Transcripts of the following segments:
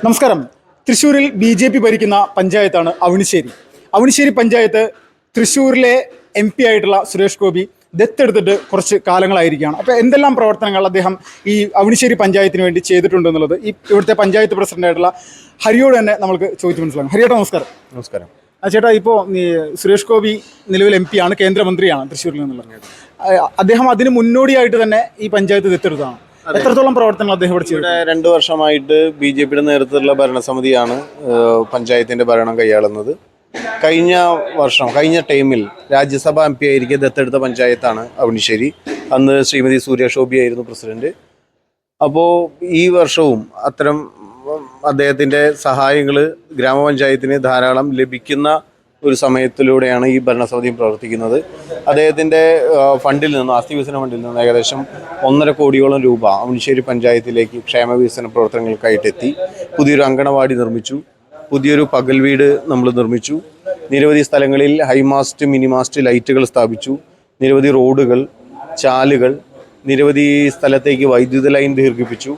നമസ്കാരം. തൃശ്ശൂരിൽ BJP ഭരിക്കുന്ന പഞ്ചായത്താണ് അവണിശ്ശേരി. അവണിശ്ശേരി പഞ്ചായത്ത് തൃശ്ശൂരിലെ MP ആയിട്ടുള്ള സുരേഷ് ഗോപി ദത്തെടുത്തിട്ട് കുറച്ച് കാലങ്ങളായിരിക്കുകയാണ്. അപ്പോൾ എന്തെല്ലാം പ്രവർത്തനങ്ങൾ അദ്ദേഹം ഈ അവണിശ്ശേരി പഞ്ചായത്തിന് വേണ്ടി ചെയ്തിട്ടുണ്ടെന്നുള്ളത് ഇവിടുത്തെ പഞ്ചായത്ത് പ്രസിഡന്റായിട്ടുള്ള ഹരിയോട് തന്നെ നമുക്ക് ചോദിച്ചു മനസ്സിലാകും. ഹരിയേട്ടാ നമസ്കാരം. നമസ്കാരം. ചേട്ടാ, ഇപ്പോൾ സുരേഷ് ഗോപി നിലവിൽ MP ആണ്, കേന്ദ്രമന്ത്രിയാണ് തൃശ്ശൂരിൽ നിന്നുള്ളത്. അദ്ദേഹം അതിന് മുന്നോടിയായിട്ട് തന്നെ ഈ പഞ്ചായത്ത് ദത്തെടുത്താണ്. എത്രത്തോളം പ്രവർത്തനങ്ങൾ അദ്ദേഹം ഇവിടെ ചെയ്തു? 2 വർഷമായിട്ട് BJPയുടെ നേതൃത്വത്തിലുള്ള ഭരണസമിതിയാണ് പഞ്ചായത്തിന്റെ ഭരണം കൈയാളുന്നത്. കഴിഞ്ഞ ടൈമിൽ രാജ്യസഭ MP ആയിരിക്കെ ദത്തെടുത്ത പഞ്ചായത്താണ് അവണിശ്ശേരി. അന്ന് ശ്രീമതി സൂര്യ ശോഭി ആയിരുന്നു പ്രസിഡന്റ്. അപ്പോൾ ഈ വർഷവും അത്തരം അദ്ദേഹത്തിന്റെ സഹായങ്ങൾ ഗ്രാമപഞ്ചായത്തിന് ധാരാളം ലഭിക്കുന്ന ഒരു സമയത്തിലൂടെയാണ് ഈ ഭരണസമിതി പ്രവർത്തിക്കുന്നത്. അദ്ദേഹത്തിൻ്റെ ഫണ്ടിൽ നിന്ന്, ആസ്തി വികസന ഫണ്ടിൽ നിന്ന് ഏകദേശം 1.5 കോടിയോളം രൂപ അവണിശ്ശേരി പഞ്ചായത്തിലേക്ക് ക്ഷേമവികസന പ്രവർത്തനങ്ങൾക്കായിട്ട് എത്തി. പുതിയൊരു അങ്കണവാടി നിർമ്മിച്ചു, പുതിയൊരു പകൽ വീട് നമ്മൾ നിർമ്മിച്ചു, നിരവധി സ്ഥലങ്ങളിൽ ഹൈമാസ്റ്റ് മിനിമാസ്റ്റ് ലൈറ്റുകൾ സ്ഥാപിച്ചു, നിരവധി റോഡുകൾ, ചാലുകൾ, നിരവധി സ്ഥലത്തേക്ക് വൈദ്യുത ലൈൻ ദീർഘിപ്പിച്ചു.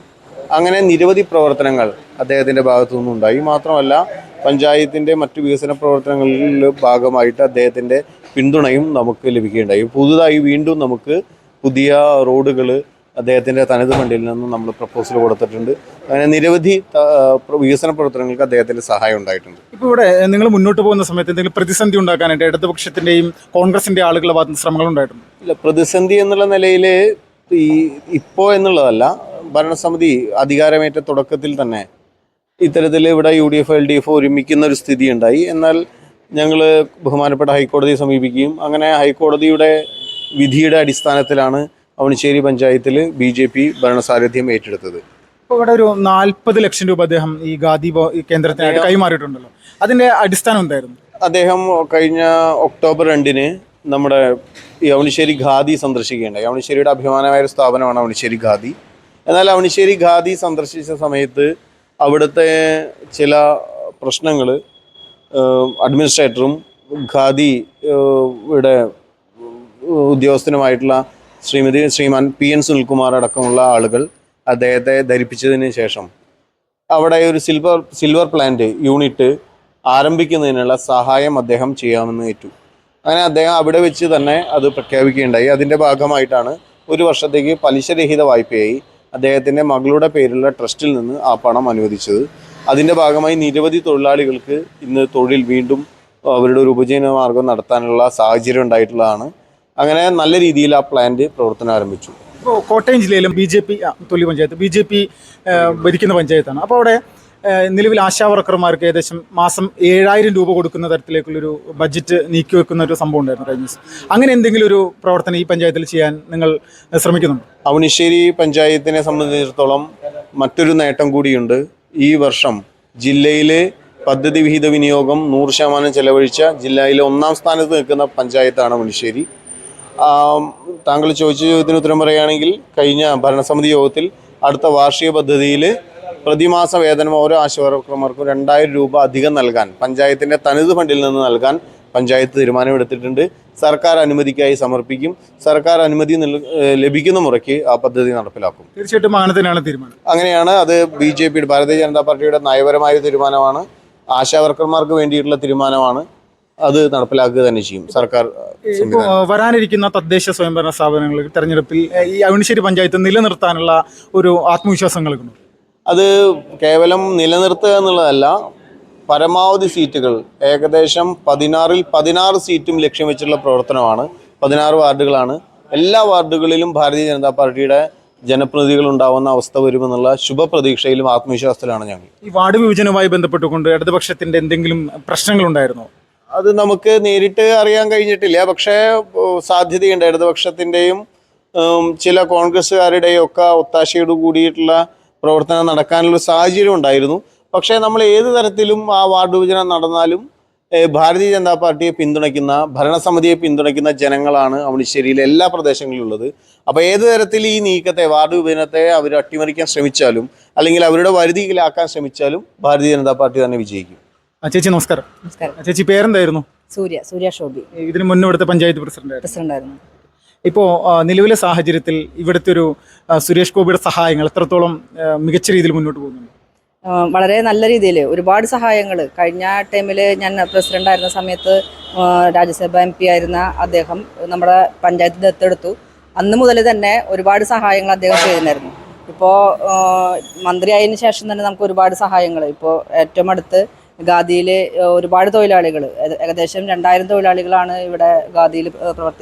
അങ്ങനെ നിരവധി പ്രവർത്തനങ്ങൾ അദ്ദേഹത്തിൻ്റെ ഭാഗത്തു നിന്നുണ്ടായി. മാത്രമല്ല പഞ്ചായത്തിൻ്റെ മറ്റു വികസന പ്രവർത്തനങ്ങളിൽ ഭാഗമായിട്ട് അദ്ദേഹത്തിൻ്റെ പിന്തുണയും നമുക്ക് ലഭിക്കുകയുണ്ടായി. പുതുതായി വീണ്ടും നമുക്ക് പുതിയ റോഡുകൾ അദ്ദേഹത്തിൻ്റെ തനത് ഫണ്ടിൽ നിന്ന് നമ്മൾ പ്രപ്പോസൽ കൊടുത്തിട്ടുണ്ട്. അങ്ങനെ നിരവധി വികസന പ്രവർത്തനങ്ങൾക്ക് അദ്ദേഹത്തിൻ്റെ സഹായം ഉണ്ടായിട്ടുണ്ട്. ഇപ്പോൾ ഇവിടെ നിങ്ങൾ മുന്നോട്ട് പോകുന്ന സമയത്ത് എന്തെങ്കിലും പ്രതിസന്ധി ഉണ്ടാക്കാനായിട്ട് ഇടതുപക്ഷത്തിൻ്റെയും കോൺഗ്രസിൻ്റെ ആളുകളുടെ ഭാഗത്ത് ശ്രമങ്ങൾ ഉണ്ടായിട്ടുണ്ട്? ഇല്ല, പ്രതിസന്ധി എന്നുള്ള നിലയിൽ ഇപ്പോൾ എന്നുള്ളതല്ല, ഭരണസമിതി അധികാരമേറ്റ തുടക്കത്തിൽ തന്നെ ഇത്തരത്തിൽ ഇവിടെ UDF LDF ഒരുമിക്കുന്ന ഒരു സ്ഥിതി ഉണ്ടായി. എന്നാൽ ഞങ്ങൾ ബഹുമാനപ്പെട്ട ഹൈക്കോടതിയെ സമീപിക്കുകയും അങ്ങനെ ഹൈക്കോടതിയുടെ വിധിയുടെ അടിസ്ഥാനത്തിലാണ് അവണിശ്ശേരി പഞ്ചായത്തിൽ BJP ഭരണസാരഥ്യം ഏറ്റെടുത്തത്. ഇപ്പോൾ ഇവിടെ ഒരു 40 ലക്ഷം രൂപ അദ്ദേഹം ഈ ഖാദി കേന്ദ്രത്തിനായിട്ട് കൈമാറിയിട്ടുണ്ടല്ലോ. അതിൻ്റെ അടിസ്ഥാനം എന്തായിരുന്നു? അദ്ദേഹം കഴിഞ്ഞ ഒക്ടോബർ 2-ന് നമ്മുടെ ഈ അവണിശ്ശേരി ഖാദി സന്ദർശിക്കുകയുണ്ടായി. അവണിശ്ശേരിയുടെ അഭിമാനമായ ഒരു സ്ഥാപനമാണ് അവണിശ്ശേരി ഖാദി. എന്നാൽ അവണിശ്ശേരി ഖാദി സന്ദർശിച്ച സമയത്ത് അവിടുത്തെ ചില പ്രശ്നങ്ങൾ അഡ്മിനിസ്ട്രേറ്ററും ഖാദി ഇവിടെ ഉദ്യോഗസ്ഥനുമായിട്ടുള്ള ശ്രീമാൻ PN സുനിൽകുമാർ അടക്കമുള്ള ആളുകൾ അദ്ദേഹത്തെ ധരിപ്പിച്ചതിന് ശേഷം അവിടെ ഒരു സിൽവർ പ്ലാന്റ് യൂണിറ്റ് ആരംഭിക്കുന്നതിനുള്ള സഹായം അദ്ദേഹം ചെയ്യാമെന്ന് ഏറ്റു. അങ്ങനെ അദ്ദേഹം അവിടെ വെച്ച് തന്നെ അത് പ്രഖ്യാപിക്കുകയുണ്ടായി. അതിൻ്റെ ഭാഗമായിട്ടാണ് 1 വർഷത്തേക്ക് പലിശരഹിത വായ്പയായി അദ്ദേഹത്തിൻ്റെ മകളുടെ പേരിലുള്ള ട്രസ്റ്റിൽ നിന്ന് ആ പണം അനുവദിച്ചത്. അതിൻ്റെ ഭാഗമായി നിരവധി തൊഴിലാളികൾക്ക് ഇന്ന് തൊഴിൽ വീണ്ടും അവരുടെ ഒരു ഉപജീവന മാർഗം നടത്താനുള്ള സാഹചര്യം ഉണ്ടായിട്ടുള്ളതാണ്. അങ്ങനെ നല്ല രീതിയിൽ ആ പ്ലാന്റ് പ്രവർത്തനം ആരംഭിച്ചു. ഇപ്പോൾ കോട്ടയം ജില്ലയിലും BJP തൊലി പഞ്ചായത്ത് BJP ഭരിക്കുന്ന പഞ്ചായത്താണ്. അപ്പോൾ അവിടെ നിലവിൽ ആശാവർക്കർമാർക്ക് ഏകദേശം മാസം 7000 രൂപ കൊടുക്കുന്ന തരത്തിലേക്കുള്ളൊരു ബഡ്ജറ്റ് നീക്കി വെക്കുന്ന ഒരു സംഭവം ഉണ്ടായിരുന്നു കഴിഞ്ഞ ദിവസം. അങ്ങനെ എന്തെങ്കിലും ഒരു പ്രവർത്തനം ഈ പഞ്ചായത്തിൽ ചെയ്യാൻ നിങ്ങൾ ശ്രമിക്കുന്നുണ്ടോ? അവണിശ്ശേരി പഞ്ചായത്തിനെ സംബന്ധിച്ചിടത്തോളം മറ്റൊരു നേട്ടം കൂടിയുണ്ട്. ഈ വർഷം ജില്ലയിലെ പദ്ധതി വിഹിത വിനിയോഗം 100% ചെലവഴിച്ച ജില്ലയിലെ 1ാം സ്ഥാനത്ത് നിൽക്കുന്ന പഞ്ചായത്താണ് അവണിശ്ശേരി. താങ്കൾ ചോദിച്ച ചോദ്യത്തിന് ഉത്തരം പറയുകയാണെങ്കിൽ കഴിഞ്ഞ ഭരണസമിതി യോഗത്തിൽ അടുത്ത വാർഷിക പദ്ധതിയിൽ പ്രതിമാസ വേതനം ഓരോ ആശാവർക്കർമാർക്കും 2000 രൂപ അധികം നൽകാൻ, പഞ്ചായത്തിൻ്റെ തനത് ഫണ്ടിൽ നിന്ന് നൽകാൻ പഞ്ചായത്ത് തീരുമാനമെടുത്തിട്ടുണ്ട്. സർക്കാർ അനുമതിക്കായി സമർപ്പിക്കും. സർക്കാർ അനുമതി ലഭിക്കുന്ന മുറയ്ക്ക് ആ പദ്ധതി നടപ്പിലാക്കും. തീർച്ചയായിട്ടും അങ്ങനെ തന്നെയാണ് തീരുമാനം. അങ്ങനെയാണ്. അത് BJPയുടെ ഭാരതീയ ജനതാ പാർട്ടിയുടെ നയപരമായ തീരുമാനമാണ്, ആശാവർക്കർമാർക്ക് വേണ്ടിയിട്ടുള്ള തീരുമാനമാണ്. അത് നടപ്പിലാക്കുക തന്നെ ചെയ്യും സർക്കാർ. വരാനിരിക്കുന്ന തദ്ദേശ സ്വയംഭരണ സ്ഥാപനങ്ങൾ തെരഞ്ഞെടുപ്പിൽ ഈ അവണിശ്ശേരി പഞ്ചായത്ത് നിലനിർത്താനുള്ള ഒരു ആത്മവിശ്വാസം നൽകുന്നു. അത് കേവലം നിലനിർത്തുക എന്നുള്ളതല്ല, പരമാവധി സീറ്റുകൾ ഏകദേശം 16 സീറ്റും ലക്ഷ്യം വെച്ചുള്ള പ്രവർത്തനമാണ്. 16 വാർഡുകളാണ്. എല്ലാ വാർഡുകളിലും ഭാരതീയ ജനതാ പാർട്ടിയുടെ ജനപ്രതിനിധികൾ ഉണ്ടാവുന്ന അവസ്ഥ വരുമെന്നുള്ള ശുഭപ്രതീക്ഷയിലും ആത്മവിശ്വാസത്തിലാണ് ഞങ്ങൾ. ഈ വാർഡ് വിഭജനവുമായി ബന്ധപ്പെട്ടുകൊണ്ട് ഇടതുപക്ഷത്തിൻ്റെ എന്തെങ്കിലും പ്രശ്നങ്ങളുണ്ടായിരുന്നോ? അത് നമുക്ക് നേരിട്ട് അറിയാൻ കഴിഞ്ഞിട്ടില്ല. പക്ഷേ സാധ്യതയുണ്ട്. ഇടതുപക്ഷത്തിൻ്റെയും ചില കോൺഗ്രസ്സുകാരുടെയും ഒക്കെ ഒത്താശയോട് കൂടിയിട്ടുള്ള പ്രവർത്തനം നടക്കാനുള്ള സാഹചര്യം ഉണ്ടായിരുന്നു. പക്ഷേ നമ്മൾ ഏത് തരത്തിലും ആ വാർഡ് വിഭജനം നടന്നാലും ഭാരതീയ ജനതാ പാർട്ടിയെ പിന്തുണയ്ക്കുന്ന, ഭരണസമിതിയെ പിന്തുണയ്ക്കുന്ന ജനങ്ങളാണ് അവണിശ്ശേരിയിലെ എല്ലാ പ്രദേശങ്ങളിലുള്ളത്. അപ്പോൾ ഏത് തരത്തിൽ ഈ നീക്കത്തെ, വാർഡ് വിഭജനത്തെ അവർ അട്ടിമറിക്കാൻ ശ്രമിച്ചാലും അല്ലെങ്കിൽ അവരുടെ വരുതിയിലാക്കാൻ ശ്രമിച്ചാലും ഭാരതീയ ജനതാ പാർട്ടി തന്നെ വിജയിക്കും. ചേച്ചി നമസ്കാരം. ചേച്ചി പേരെന്തായിരുന്നു? സൂര്യ ശോഭി. ഇതിന് മുന്നേ ഇവിടുത്തെ പഞ്ചായത്ത് പ്രസിഡന്റായിരുന്നു. ഇപ്പോൾ നിലവിലെ സാഹചര്യത്തിൽ ഇവിടുത്തെ ഒരു സുരേഷ് ഗോപിയുടെ സഹായങ്ങൾ എത്രത്തോളം മികച്ച രീതിയിൽ മുന്നോട്ട് പോകുന്നുണ്ട്? വളരെ നല്ല രീതിയിൽ ഒരുപാട് സഹായങ്ങൾ കഴിഞ്ഞ ടൈമിൽ ഞാൻ പ്രസിഡന്റ് ആയിരുന്ന സമയത്ത് രാജ്യസഭ MP ആയിരുന്ന അദ്ദേഹം നമ്മുടെ പഞ്ചായത്ത് ദത്തെടുത്തു. അന്ന് മുതൽ തന്നെ ഒരുപാട് സഹായങ്ങൾ അദ്ദേഹം ചെയ്യുന്നായിരുന്നു. ഇപ്പോൾ മന്ത്രിയായതിനു ശേഷം തന്നെ നമുക്ക് ഒരുപാട് സഹായങ്ങൾ, ഇപ്പോൾ ഏറ്റവും അടുത്ത് ഖാദിയിൽ ഒരുപാട് തൊഴിലാളികൾ, ഏകദേശം 2000 തൊഴിലാളികളാണ് ഇവിടെ ഖാദിയിൽ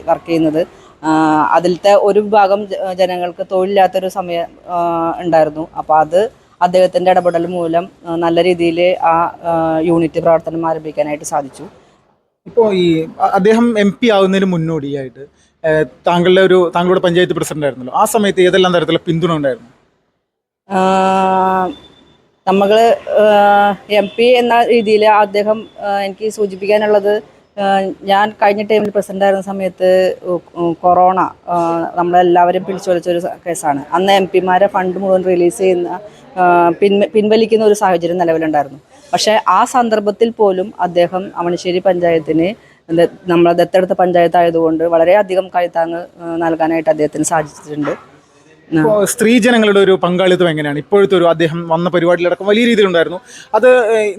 വർക്ക് ചെയ്യുന്നത്. അതിലത്തെ ഒരു വിഭാഗം ജനങ്ങൾക്ക് തൊഴിലില്ലാത്തൊരു സമയം ഉണ്ടായിരുന്നു. അപ്പോൾ അത് അദ്ദേഹത്തിൻ്റെ ഇടപെടൽ മൂലം നല്ല രീതിയിൽ ആ യൂണിറ്റ് പ്രവർത്തനം ആരംഭിക്കാനായിട്ട് സാധിച്ചു. ഇപ്പോൾ ഈ അദ്ദേഹം MP ആവുന്നതിന് മുന്നോടിയായിട്ട് താങ്കളുടെ പഞ്ചായത്ത് പ്രസിഡന്റ് ആയിരുന്നല്ലോ, ആ സമയത്ത് ഏതെല്ലാം തരത്തിലുള്ള പിന്തുണ ഉണ്ടായിരുന്നു? നമ്മൾ MP എന്ന രീതിയിൽ അദ്ദേഹം എനിക്ക് സൂചിപ്പിക്കാനുള്ളത്, ഞാൻ കഴിഞ്ഞ ടൈമിൽ പ്രസിഡന്റ് ആയിരുന്ന സമയത്ത് കൊറോണ നമ്മളെല്ലാവരും പിടിച്ചു വലിച്ചൊരു കേസാണ്. അന്ന് MP-മാരെ ഫണ്ട് മുഴുവൻ റിലീസ് ചെയ്യുന്ന പിൻവലിക്കുന്ന ഒരു സാഹചര്യം നിലവിലുണ്ടായിരുന്നു. പക്ഷേ ആ സന്ദർഭത്തിൽ പോലും അദ്ദേഹം അവണിശ്ശേരി പഞ്ചായത്തിന്, നമ്മളെ ദത്തെടുത്ത പഞ്ചായത്തായതുകൊണ്ട് വളരെയധികം കൈത്താങ്ങ് നൽകാനായിട്ട് അദ്ദേഹത്തിന് സാധിച്ചിട്ടുണ്ട്. ഇപ്പോൾ സ്ത്രീജനങ്ങളുടെ ഒരു പങ്കാളിത്തം എങ്ങനെയാണ്? ഇപ്പോഴത്തെ ഒരു അദ്ദേഹം വന്ന പരിപാടിയിലടക്കം വലിയ രീതിയിലുണ്ടായിരുന്നു. അത്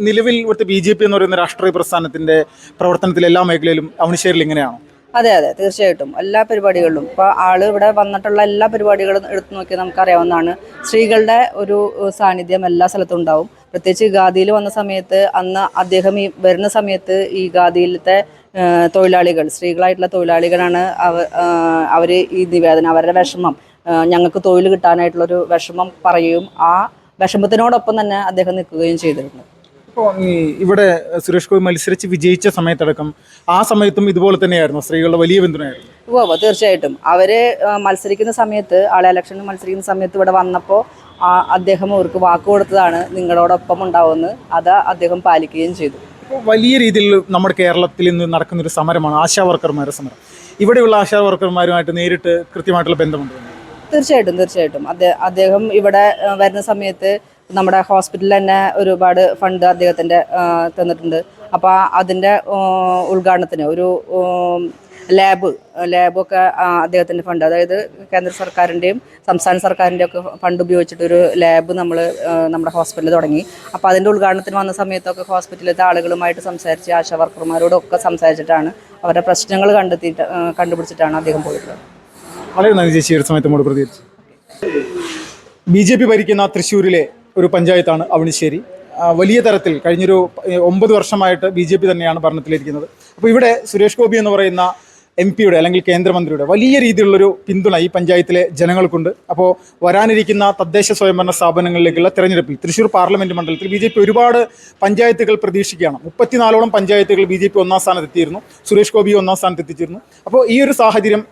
നിലവിൽ ഇവിടുത്തെ BJP എന്ന് പറയുന്ന രാഷ്ട്രീയ പ്രസ്ഥാനത്തിൻ്റെ പ്രവർത്തനത്തിൽ എല്ലാ മേഖലയിലും അവണിശ്ശേരിയിൽ ഇങ്ങനെയാണോ? അതെ, തീർച്ചയായിട്ടും എല്ലാ പരിപാടികളിലും ഇപ്പോൾ ഇവിടെ വന്നിട്ടുള്ള എല്ലാ പരിപാടികളും എടുത്തു നോക്കിയാൽ നമുക്കറിയാവുന്നതാണ്. സ്ത്രീകളുടെ ഒരു സാന്നിധ്യം എല്ലാ സ്ഥലത്തും ഉണ്ടാവും. പ്രത്യേകിച്ച് ഖാദിയിൽ വന്ന സമയത്ത് അന്ന് അദ്ദേഹം ഈ വരുന്ന സമയത്ത് ഈ ഖാദിയിലത്തെ തൊഴിലാളികൾ, സ്ത്രീകളായിട്ടുള്ള തൊഴിലാളികളാണ് അവർ ഈ നിവേദനം, അവരുടെ വിഷമം, ഞങ്ങൾക്ക് തൊഴിൽ കിട്ടാനായിട്ടുള്ളൊരു വിഷമം പറയുകയും ആ വിഷമത്തിനോടൊപ്പം തന്നെ അദ്ദേഹം നിൽക്കുകയും ചെയ്തിരുന്നു. ഇപ്പോൾ ഇവിടെ സുരേഷ് ഗോപി മത്സരിച്ച് വിജയിച്ച സമയത്തടക്കം ആ സമയത്തും ഇതുപോലെ തന്നെയായിരുന്നു, സ്ത്രീകളുടെ വലിയ പിന്തുണയായിരുന്നു? തീർച്ചയായിട്ടും അവർ മത്സരിക്കുന്ന സമയത്ത്, ഇലക്ഷനിൽ മത്സരിക്കുന്ന സമയത്ത് ഇവിടെ വന്നപ്പോൾ അദ്ദേഹം അവർക്ക് വാക്ക് കൊടുത്തതാണ് നിങ്ങളോടൊപ്പം ഉണ്ടാവുമെന്ന്. അത് അദ്ദേഹം പാലിക്കുകയും ചെയ്തു. ഇപ്പോൾ വലിയ രീതിയിൽ നമ്മുടെ കേരളത്തിൽ ഇന്ന് നടക്കുന്നൊരു സമരമാണ് ആശാ വർക്കർമാരുടെ സമരം. ഇവിടെയുള്ള ആശാ വർക്കർമാരുമായിട്ട് നേരിട്ട് കൃത്യമായിട്ടുള്ള ബന്ധമുണ്ട്? തീർച്ചയായിട്ടും അദ്ദേഹം ഇവിടെ വരുന്ന സമയത്ത് നമ്മുടെ ഹോസ്പിറ്റലിൽ തന്നെ ഒരുപാട് ഫണ്ട് അദ്ദേഹത്തിൻ്റെ തന്നിട്ടുണ്ട്. അപ്പോൾ അതിൻ്റെ ഉദ്ഘാടനത്തിന് ഒരു ലാബൊക്കെ അദ്ദേഹത്തിൻ്റെ ഫണ്ട്, അതായത് കേന്ദ്ര സർക്കാരിൻ്റെയും സംസ്ഥാന സർക്കാരിൻ്റെയും ഒക്കെ ഫണ്ട് ഉപയോഗിച്ചിട്ടൊരു ലാബ് നമ്മുടെ ഹോസ്പിറ്റലിൽ തുടങ്ങി. അപ്പോൾ അതിൻ്റെ ഉദ്ഘാടനത്തിന് വന്ന സമയത്തൊക്കെ ഹോസ്പിറ്റലിലത്തെ ആളുകളുമായിട്ട് സംസാരിച്ച് ആശാ വർക്കർമാരോടൊക്കെ സംസാരിച്ചിട്ടാണ് അവരുടെ പ്രശ്നങ്ങൾ കണ്ടുപിടിച്ചിട്ടാണ് അദ്ദേഹം പോയിട്ടുള്ളത്. വളരെ നന്ദി ചേച്ചി, ഒരു സമയത്ത് നമ്മോട് പ്രതികരിച്ചു. BJP ഭരിക്കുന്ന തൃശ്ശൂരിലെ ഒരു പഞ്ചായത്താണ് അവണിശ്ശേരി. വലിയ തരത്തിൽ കഴിഞ്ഞൊരു 9 വർഷമായിട്ട് BJP തന്നെയാണ് ഭരണത്തിലിരിക്കുന്നത്. അപ്പോൾ ഇവിടെ സുരേഷ് ഗോപി എന്ന് പറയുന്ന MP-യുടെ അല്ലെങ്കിൽ കേന്ദ്രമന്ത്രിയുടെ വലിയ രീതിയിലുള്ളൊരു പിന്തുണ ഈ പഞ്ചായത്തിലെ ജനങ്ങൾക്കുണ്ട്. അപ്പോൾ വരാനിരിക്കുന്ന തദ്ദേശ സ്വയംഭരണ സ്ഥാപനങ്ങളിലേക്കുള്ള തെരഞ്ഞെടുപ്പിൽ തൃശ്ശൂർ പാർലമെൻറ്റ് മണ്ഡലത്തിൽ BJP ഒരുപാട് പഞ്ചായത്തുകൾ പ്രതീക്ഷിക്കുകയാണ്. 34ഓളം പഞ്ചായത്തുകൾ BJP ഒന്നാം സ്ഥാനത്തെത്തിയിരുന്നു, സുരേഷ് ഗോപി ഒന്നാം സ്ഥാനത്തെത്തിച്ചിരുന്നു. അപ്പോൾ ഈ ഒരു സാഹചര്യം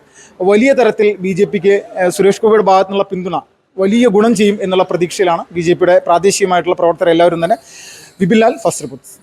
വലിയ തരത്തിൽ BJPക്ക് സുരേഷ് ഗോപിയുടെ ഭാഗത്തു നിന്നുള്ള പിന്തുണ വലിയ ഗുണം ചെയ്യും എന്നുള്ള പ്രതീക്ഷയിലാണ് BJPയുടെ പ്രാദേശികമായിട്ടുള്ള പ്രവർത്തകർ എല്ലാവരും തന്നെ. Vipin Lal, first reports.